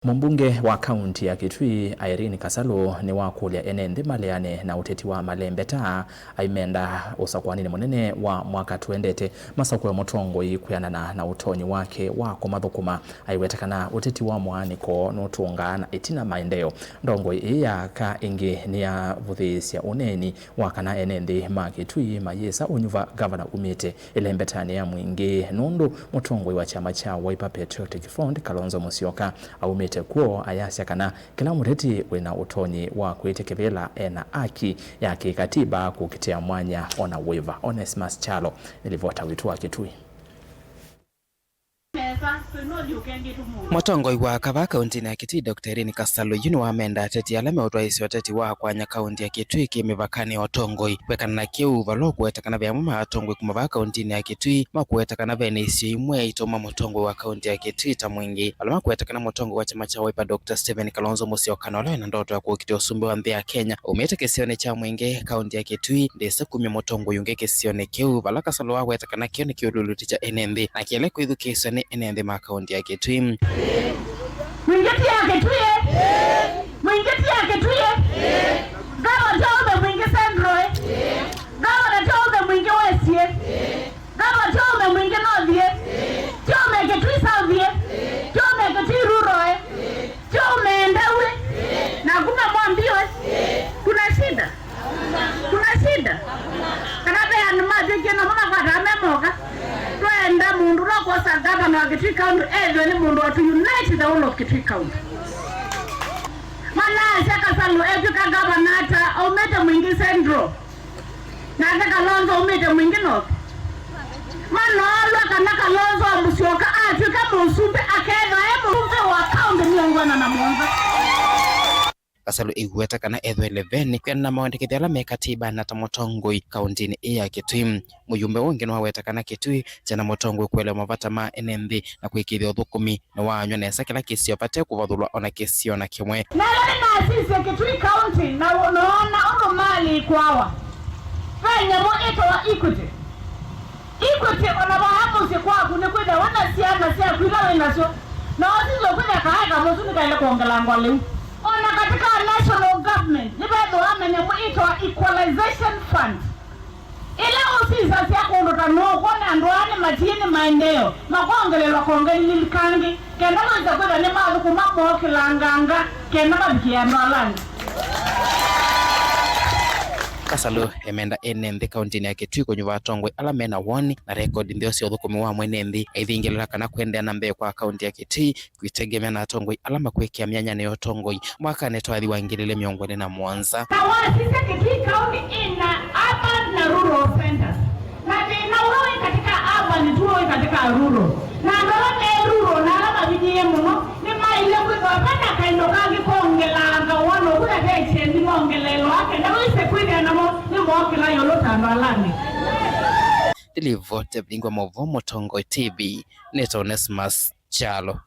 Mbunge wa kaunti ya Kitui Irene Kasalu ni wa kulia enende maleane na uteti wa malembe taa aimenda usakwanini munene wa mwaka tuendete masako ya motongo ikuyanana na utonyi wake wako mathukuma aiwetekana uteti wa mwaniko nutunga na itina maendeo ndongo iyaka ingi ni ya vuthisya uneni wakana enende ma Kitui mayesa unyuva governor umite ilembetani ya mwingi nundu motongo wa chama cha Wiper Patriotic Front Kalonzo Musyoka umite kuo ayasya kana kila mureti wina utonyi wa kuitekevela ena aki ya kikatiba kukitia mwanya ona waiver. Onesmus Chalo nilivota witu wa Kitui. Motongo wa kava kaunti ya Kitui Dr. Irene Kasalu yunu wamenda teti alame utwaisi wateti wa kwanya kaunti ya Kitui kimivakani otongoi wekana na kiu valoku wetakana vya muma otongoi kumava kaunti ya Kitui makuwetakana vene isio imwe itoma motongo wa kaunti ya Kitui tamwingi alama kuwetakana motongo wa chama cha Wiper Dr. Stephen Kalonzo Musyoka nolo na ndoto ya kukitia usumbi wa mbea Kenya umete kesione cha mwingi kaunti ya Kitui ndesa kumi motongo yunge kesione kiu vala Kasalu wa wetakana kione kiu luluticha NND na kiele kuidhu kesione NND kaunti ya Kitui. Mwingeti ya Kitui. Mwingeti ya Kitui. Gawa tobe mwingi Sandro. Gawa tobe mwingi West. Gawa tobe mwingi North. Tobe Kitui South. Tobe Kitui Rural. Tobe Ndawe. Na kuna mwambiwe. Kuna shida. Kuna shida. Kanabe animaje kena mwana kwa ramemoga. Tuenda mundu kwa sagaba na Kitui County ni mundu wa to unite the whole of Kitui County. Mana shaka Kasalu epika gabanata umete mwingi Central. Na Kalonzo umete mwingi North. Mana alwa kana Kalonzo Musyoka afika musumbe akeva musumbe wa county miongona na Mwanza. Kasalu igueta kana edho 11 kwa na mawandikithia la mekatiba na tamotongoi kaunti ya Kitui muyumbe wonge no weta kana Kitui jana motongoi kwele mavata ma NND na kuikithia thukumi na wanywa nesa kila kesi opate kuvathulwa ona kesi ona kimwe na sisi Kitui County na unaona ono mali kwawa fanya mo eto wa Equity ona bahamu si kwa kune kwenda wana siana sia kwila wenaso na osizo kwenda kaaka mosuni kaile kuongela ngwale ona katika national government nibedo amenye mwito wa equalization fund ile ofisa sia kuondoka no kona ndwani matini maendeo makongelelwa kongelili kangi kenda mwanza kwenda ni mazu kumamo kilanganga kenda mabikia ndwalani. Kasalu emenda NND kaunti ya Kitui kunyuva tongwe alamena woni na record ndio sio thukumi wa NND aithingirira kana kwenda na mbee kwa kaunti ya Kitui kuitegemea na tongwe alama kuekia myanya ne tongoi mwaka ne twathi wangirire miongoni na Mwanza na wasisa Kitui County ina urban na rural centers na uwe katika urban tuwe katika rural na ndoa rural na alama bijie muno ni maile kwa bana kaino kangi kongelanga wono kuna teche ndi mongelelo ake na wise kwini na ni mwokila yolota ndalani Dilivote bingwa movo motongo TV Neto Onesmus Chalo.